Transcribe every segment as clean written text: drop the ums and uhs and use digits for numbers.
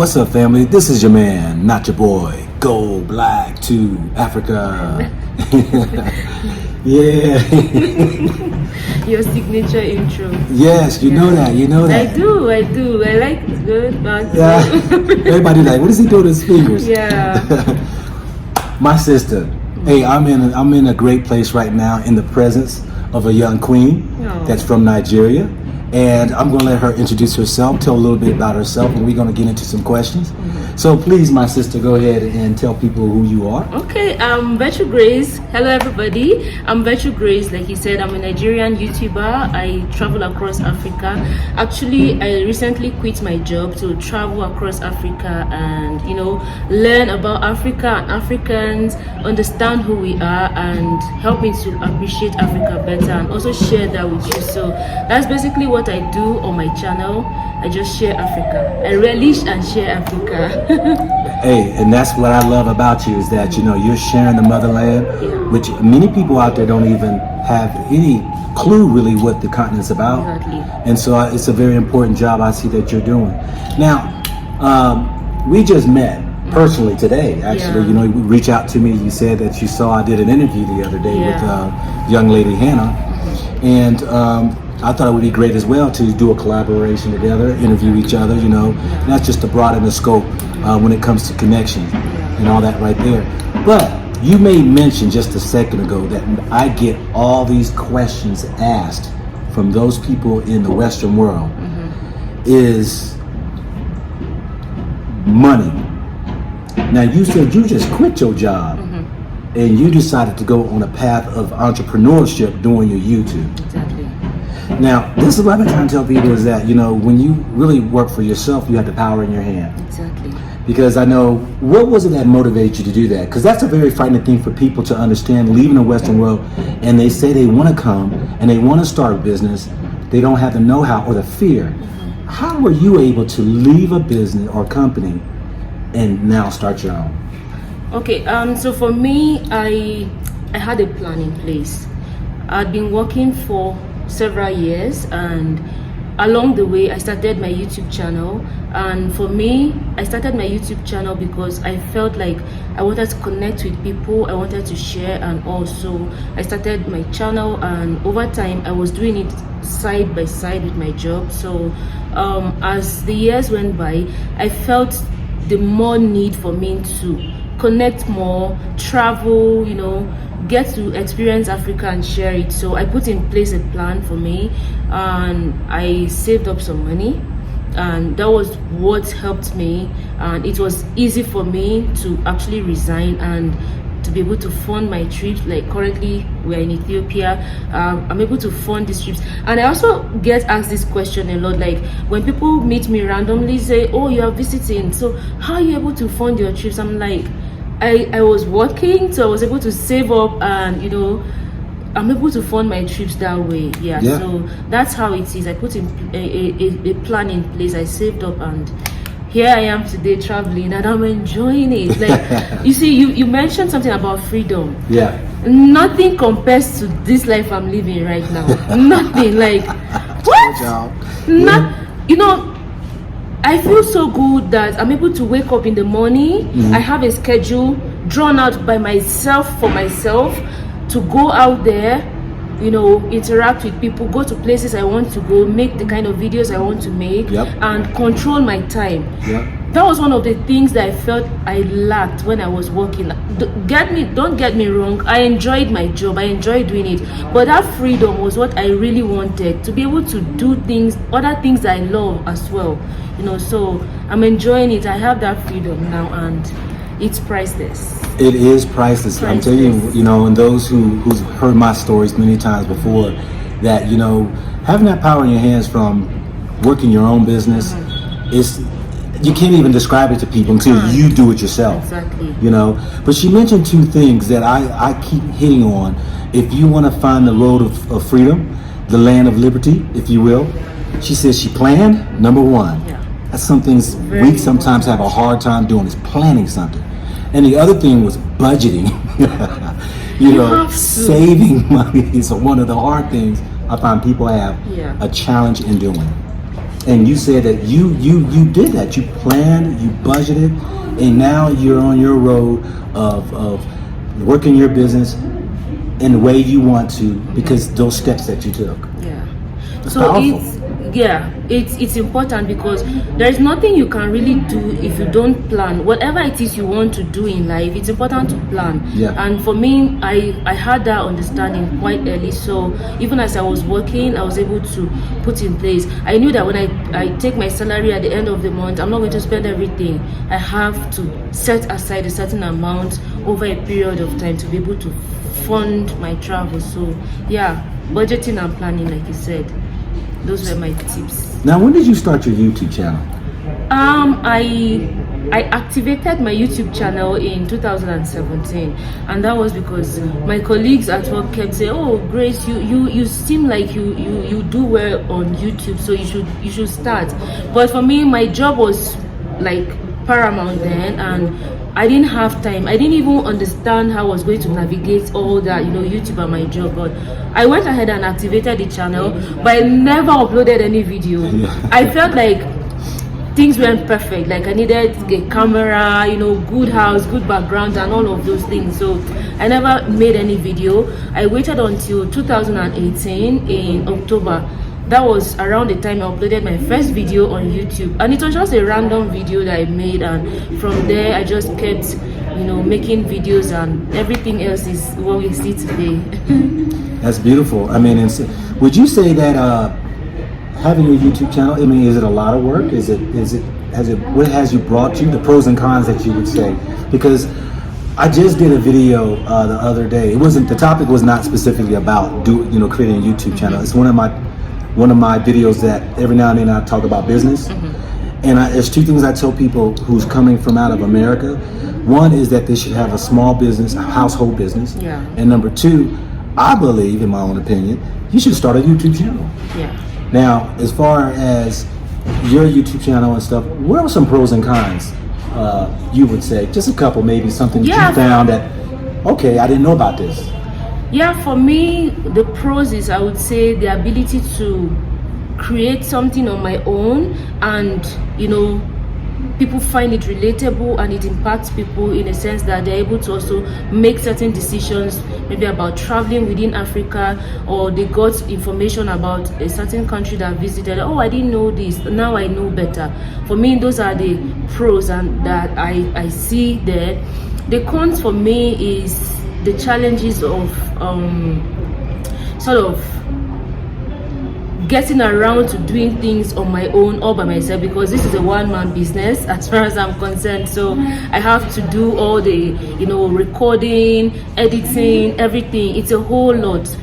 What's up, family? This is your man, not your boy. Go black to Africa. Yeah. Your signature intro. Yes, you know that. You know that. I do. I like it. Good, bad. Yeah. Everybody like, what is he doing with his fingers? Yeah. My sister. Hey, I'm in a great place right now in the presence of a young queen that's from Nigeria. And I'm going to let her introduce herself, tell a little bit about herself, and we're going to get into some questions. So please, my sister, go ahead and tell people who you are. Okay, I'm Virtue Grace. Hello, everybody. I'm Virtue Grace. Like you said, I'm a Nigerian YouTuber. I travel across Africa. Actually, I recently quit my job to travel across Africa and, learn about Africa and Africans, understand who we are, and help me to appreciate Africa better and also share that with you. So that's basically what I do on my channel. I just share Africa. I relish and share Africa. Hey, and that's what I love about you is that you're sharing the motherland, which many people out there don't even have any clue really what the continent's about. Exactly. And so it's a very important job I see that you're doing. Now, we just met personally today. Actually, you reach out to me. You said that you saw I did an interview the other day with young lady Hannah, and I thought it would be great as well to do a collaboration together, interview each other, not just to broaden the scope when it comes to connection and all that right there. But you made mention just a second ago that I get all these questions asked from those people in the Western world is money. Now you said you just quit your job and you decided to go on a path of entrepreneurship doing your YouTube. Exactly. Now, this is what I've been trying to tell people is that, when you really work for yourself, you have the power in your hand. Exactly. Because I know, what was it that motivated you to do that? Because that's a very frightening thing for people to understand, leaving the Western world, and they say they want to come and they want to start a business. They don't have the know-how or the fear. How were you able to leave a business or company and now start your own? Okay, so for me, I had a plan in place. I'd been working for several years, and along the way I started my YouTube channel. And for me, I started my YouTube channel because I felt like I wanted to connect with people, I wanted to share, and also I started my channel, and over time I was doing it side by side with my job. So as the years went by, I felt the more need for me to connect more, travel, get to experience Africa and share it. So I put in place a plan for me, and I saved up some money, and that was what helped me. And it was easy for me to actually resign and to be able to fund my trips. Like currently we're in Ethiopia, I'm able to fund these trips. And I also get asked this question a lot, like when people meet me randomly, say, oh, you are visiting, so how are you able to fund your trips? I'm like, I was working, so I was able to save up, and I'm able to fund my trips that way. So that's how it is. I put in a plan in place, I saved up, and here I am today traveling, and I'm enjoying it. Like you see, you mentioned something about freedom. Nothing compares to this life I'm living right now. Nothing. Like what? I feel so good that I'm able to wake up in the morning. I have a schedule drawn out by myself, for myself, to go out there, interact with people, go to places I want to go, make the kind of videos I want to make, and control my time. That was one of the things that I felt I lacked when I was working. Don't get me wrong, I enjoyed my job, I enjoyed doing it, but that freedom was what I really wanted, to be able to do things, other things that I love as well. So I'm enjoying it. I have that freedom now, and it's priceless. It is priceless. I'm telling you, and those who's heard my stories many times before, that having that power in your hands from working your own business is, you can't even describe it to people until you do it yourself. Exactly. But she mentioned two things that I keep hitting on. If you want to find the road of freedom, the land of liberty, if you will, she says she planned. Number one. That's something we sometimes have a hard time doing, is planning something. And the other thing was budgeting. Saving money is one of the hard things I find people have a challenge in doing. And you said that you did that. You planned, you budgeted, and now you're on your road of working your business in the way you want to because those steps that you took. Yeah. It's So powerful. it's important because there is nothing you can really do if you don't plan. Whatever it is you want to do in life, it's important to plan. Yeah. And for me, I had that understanding quite early. So even as I was working, I was able to put in place. I knew that when I take my salary at the end of the month, I'm not going to spend everything. I have to set aside a certain amount over a period of time to be able to fund my travel. So yeah, budgeting and planning, like you said. Those were my tips. Now, when did you start your YouTube channel? I activated my YouTube channel in 2017, and that was because my colleagues at work kept saying, "Oh, Grace, you seem like you do well on YouTube, so you should start." But for me, my job was like paramount then, and I didn't have time. I didn't even understand how I was going to navigate all that, YouTube and my job. But I went ahead and activated the channel, but I never uploaded any video. I felt like things weren't perfect. Like I needed a camera, good house, good background, and all of those things. So I never made any video. I waited until 2018 in October. That was around the time I uploaded my first video on YouTube, and it was just a random video that I made, and from there I just kept making videos, and everything else is what we see today. That's beautiful. I mean, would you say that having a YouTube channel, I mean, is it a lot of work? What has you brought you, the pros and cons that you would say? Because I just did a video the other day. The topic was not specifically about creating a YouTube channel. It's one of my videos that every now and then I talk about business. And there's two things I tell people who's coming from out of America. One is that they should have a small business, a household business. Yeah. And number two, I believe, in my own opinion, you should start a YouTube channel. Yeah. Now, as far as your YouTube channel and stuff, what are some pros and cons you would say? Just a couple, maybe something that you found that, okay, I didn't know about this. Yeah, for me, the pros is, I would say, the ability to create something on my own, and people find it relatable and it impacts people in a sense that they're able to also make certain decisions, maybe about traveling within Africa, or they got information about a certain country that I visited. Oh, I didn't know this, now I know better. For me, those are the pros and that I see there. The cons for me is the challenges of sort of getting around to doing things on my own all by myself, because this is a one-man business as far as I'm concerned. So I have to do all the recording, editing, everything. It's a whole lot.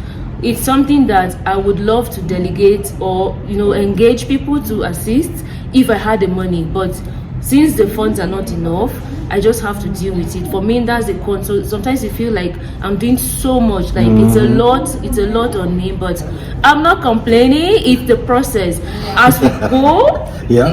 It's something that I would love to delegate or engage people to assist if I had the money, but since the funds are not enough, I just have to deal with it. For me, that's the con. So sometimes you feel like I'm doing so much, like it's a lot on me, but I'm not complaining. It's the process. As we go,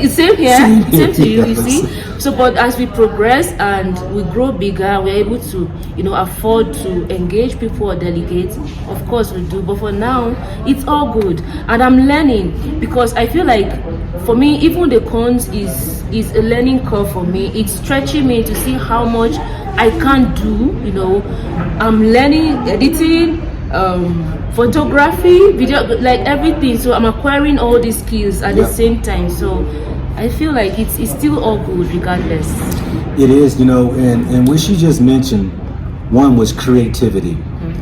same here, same to you, you see. So, but as we progress and we grow bigger, we're able to, afford to engage people or delegate. Of course we do, but for now, it's all good. And I'm learning, because I feel like, for me, even the cons is a learning curve for me. It's stretching me to see how much I can do. I'm learning editing, photography, video, like everything. So I'm acquiring all these skills at the same time. So I feel like it's still all good regardless. It is, and what she just mentioned, one was creativity.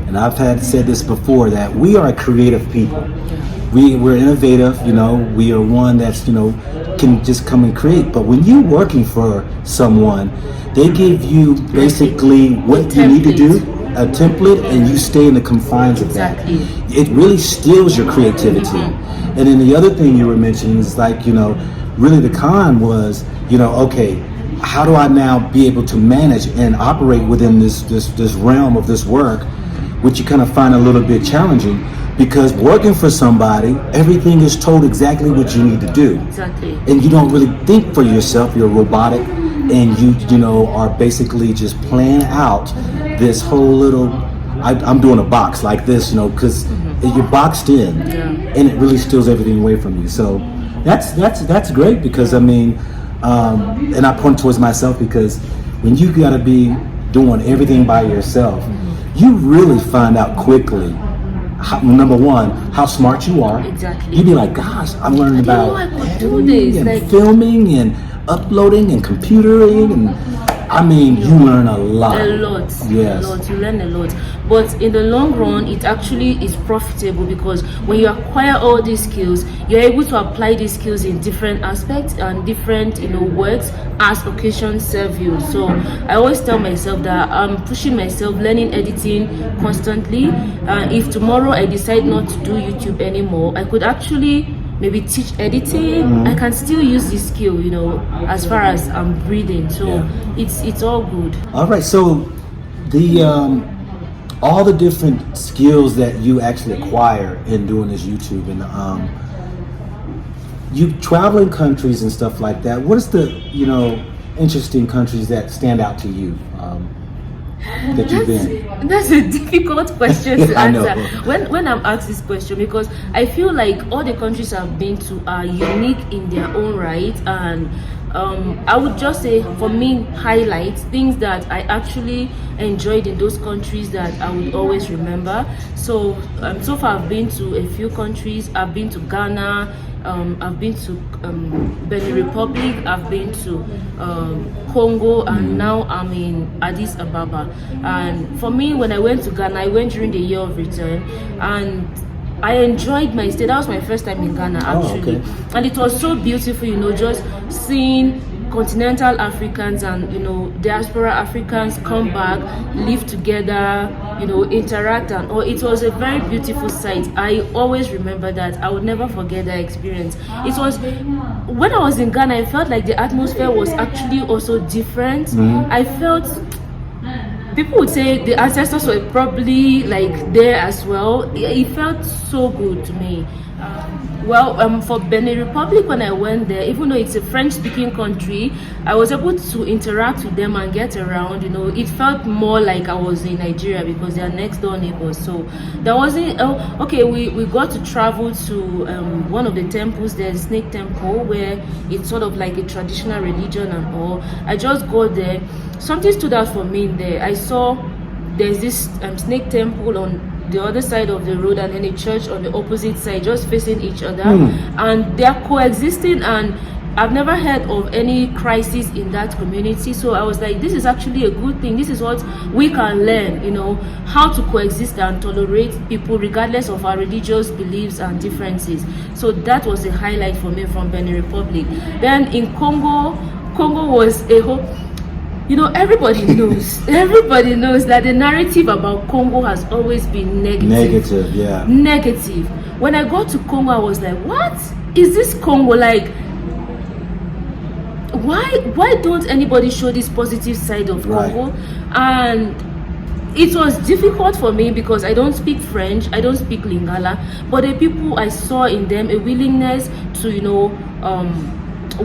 And I've said this before, that we are a creative people. We're innovative, we are one that's, can just come and create. But when you're working for someone, they give you basically what you need to do, a template, and you stay in the confines of that. It really steals your creativity. And then the other thing you were mentioning is like, really the con was, okay, how do I now be able to manage and operate within this realm of this work, which you kind of find a little bit challenging. Because working for somebody, everything is told exactly what you need to do. Exactly. And you don't really think for yourself. You're robotic, and you are basically just playing out this whole little, I'm doing a box like this, because you're boxed in, and it really steals everything away from you. So That's great, because I mean, and I point towards myself, because when you got to be doing everything by yourself, you really find out quickly. Number one, how smart you are. Exactly. You'd be like, gosh, I'm learning about I could editing do this, and like, filming and uploading and computering, and I mean, you learn a lot. A lot. Yes. A lot. You learn a lot. But in the long run, it actually is profitable, because when you acquire all these skills, you're able to apply these skills in different aspects and different, works as occasions serve you. So I always tell myself that I'm pushing myself, learning editing constantly. If tomorrow I decide not to do YouTube anymore, I could actually maybe teach editing. I can still use this skill, as far as I'm breathing. So it's all good. All right. So the all the different skills that you actually acquire in doing this YouTube, and you travel in countries and stuff like that. What is the interesting countries that stand out to you that you've been? That's a difficult question to I know. answer when I'm asked this question, because I feel like all the countries I've been to are unique in their own right, and I would just say, for me, highlight things that I actually enjoyed in those countries that I would always remember. So so far I've been to a few countries. I've been to Ghana, I've been to Benin Republic, I've been to Congo, and now I'm in Addis Ababa. And for me, when I went to Ghana, I went during the year of return, and I enjoyed my stay. That was my first time in Ghana, actually. Okay. And it was so beautiful, just seeing continental Africans and diaspora Africans come back, live together, interact, and it was a very beautiful sight. I always remember that. I would never forget that experience. It was when I was in Ghana, I felt like the atmosphere was actually also different. I felt, people would say the ancestors were probably like there as well. It felt so good to me. For Benin Republic, when I went there, even though it's a French-speaking country, I was able to interact with them and get around. It felt more like I was in Nigeria, because they are next door neighbors. So there wasn't. We got to travel to one of the temples. There's Snake Temple, where it's sort of like a traditional religion and all. I just got there. Something stood out for me in there. I saw there's this Snake Temple on the other side of the road, and then a church on the opposite side, just facing each other, and they're coexisting, and I've never heard of any crisis in that community. So I was like, this is actually a good thing. This is what we can learn, how to coexist and tolerate people regardless of our religious beliefs and differences. So that was a highlight for me from Benin Republic. Then in Congo was a whole, everybody knows that the narrative about Congo has always been negative. Negative. When I got to Congo, I was like, what is this Congo like? Why don't anybody show this positive side of Congo? Right. And it was difficult for me, because I don't speak French, I don't speak Lingala, but the people, I saw in them a willingness to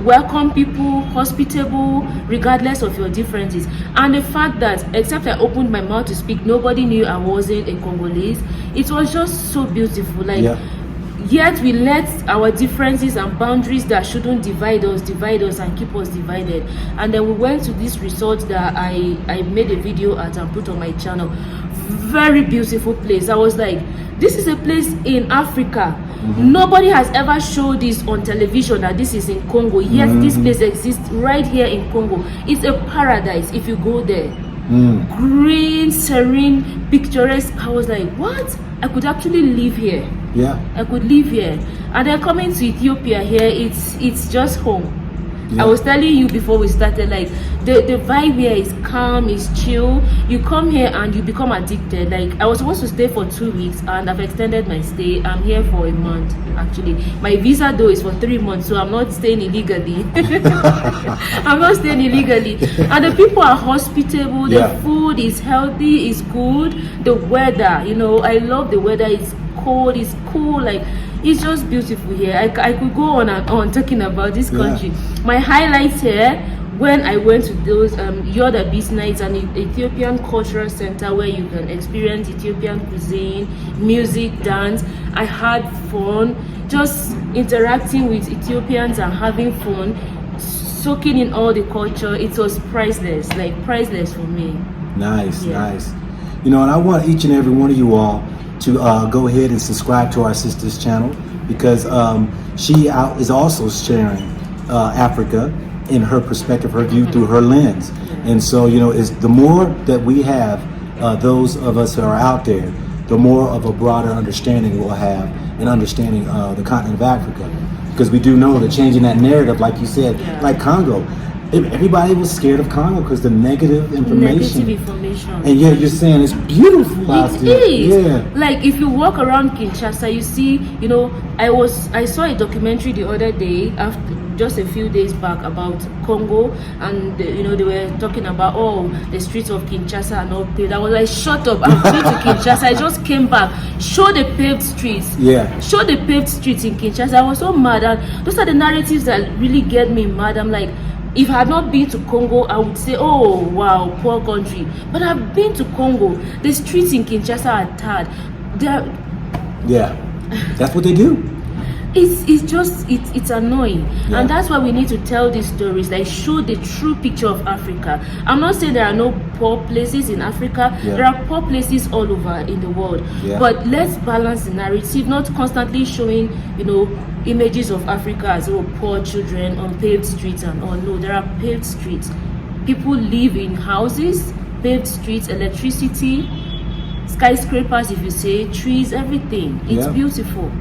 welcome people, hospitable, regardless of your differences. And the fact that, except I opened my mouth to speak, nobody knew I wasn't a Congolese. It was just so beautiful. Yet we let our differences and boundaries that shouldn't divide us and keep us divided. And then we went to this resort that I made a video at and put on my channel. Very beautiful place. I was like, this is a place in Africa. Nobody has ever showed this on television, that this is in Congo. Yes, this place exists right here in Congo. It's a paradise if you go there. Green, serene, picturesque. I was like, what? I could actually live here. Yeah. I could live here. And then coming to Ethiopia here, it's just home. I was telling you before we started, like the vibe here is calm, is chill. You come here and you become addicted. Like I was supposed to stay for 2 weeks, and I've extended my stay. I'm here for a month actually. My visa though is for 3 months, so I'm not staying illegally. I'm not staying illegally. And the people are hospitable. The food is healthy, is good. The weather, I love the weather. It's cold, it's cool, like it's just beautiful here. I could go on and on talking about this country. My highlights here when I went to those Yoda Beast Nights, an Ethiopian cultural center where you can experience Ethiopian cuisine, music, dance, I had fun just interacting with Ethiopians and having fun, soaking in all the culture. It was priceless, like priceless for me. Nice, nice. You know, and I want each and every one of you all to go ahead and subscribe to our sister's channel, because she is also sharing Africa in her perspective, her view through her lens. And so, you know, is the more that we have, those of us who are out there, the more of a broader understanding we'll have in understanding the continent of Africa. Because we do know that changing that narrative, like you said, like Congo, everybody was scared of Congo because the negative information. And yet you're saying it's beautiful out there. It is. Yeah. Like if you walk around Kinshasa, you see, you know, I saw a documentary the other day, after just a few days back, about Congo, and you know, they were talking about the streets of Kinshasa are not paved. I was like, shut up, I've been to Kinshasa, I just came back. Show the paved streets. Yeah. Show the paved streets in Kinshasa. I was so mad, and those are the narratives that really get me mad. I'm like, if I had not been to Congo, I would say, oh wow, poor country. But I've been to Congo. The streets in Kinshasa are tarred. That's what they do. It's annoying, and that's why we need to tell these stories, like show the true picture of Africa. I'm not saying there are no poor places in Africa. There are poor places all over in the world, but let's balance the narrative, not constantly showing, you know, images of Africa as poor children on paved streets and all. No, there are paved streets. People live in houses, paved streets, electricity, skyscrapers, if you say, trees, everything. It's beautiful.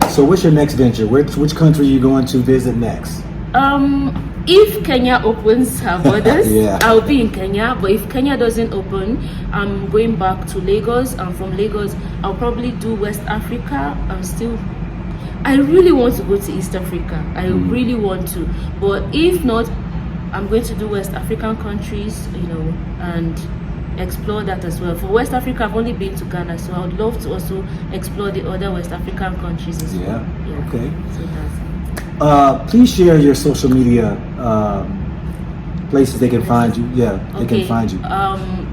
So what's your next venture? Which country are you going to visit next? If Kenya opens her borders, I'll be in Kenya. But if Kenya doesn't open, I'm going back to Lagos. And from Lagos, I'll probably do West Africa. I really want to go to East Africa. I really want to. But if not, I'm going to do West African countries, you know, and explore that as well. For West Africa, I've only been to Ghana, so I would love to also explore the other West African countries as well. Okay. So that's please share your social media places they can find you. They can find you.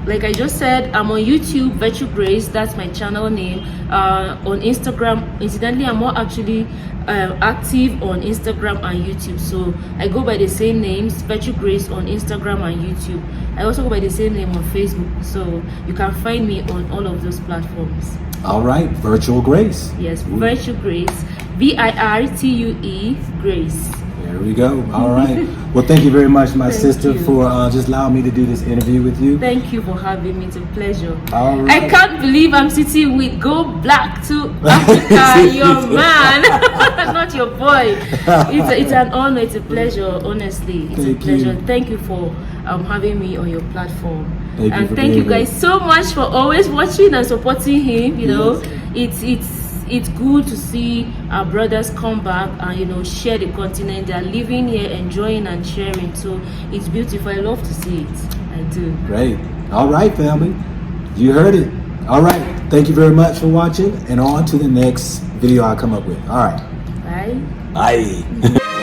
Like I just said, I'm on YouTube, Virtue Grace. That's my channel name. On Instagram, incidentally, I'm more actually active on Instagram and YouTube. So I go by the same names, Virtue Grace on Instagram and YouTube. I also go by the same name on Facebook. So you can find me on all of those platforms. All right, Virtual Grace. Yes, Virtue Grace. VIRTUE Grace. There we go. All right. Well, thank you very much, my sister, for just allowing me to do this interview with you. Thank you for having me. It's a pleasure. All right. I can't believe I'm sitting with Go Black to Africa, your man, not your boy. It's an honor. It's a pleasure. Honestly, it's a pleasure. Thank you for having me on your platform. Thank you guys so much for always watching and supporting him. You know, it's good to see our brothers come back and, you know, share the continent. They're living here, enjoying and sharing. So it's beautiful. I love to see it. I do. Great. All right, family. You heard it. All right. Thank you very much for watching, and on to the next video I'll come up with. All right. Bye. Bye.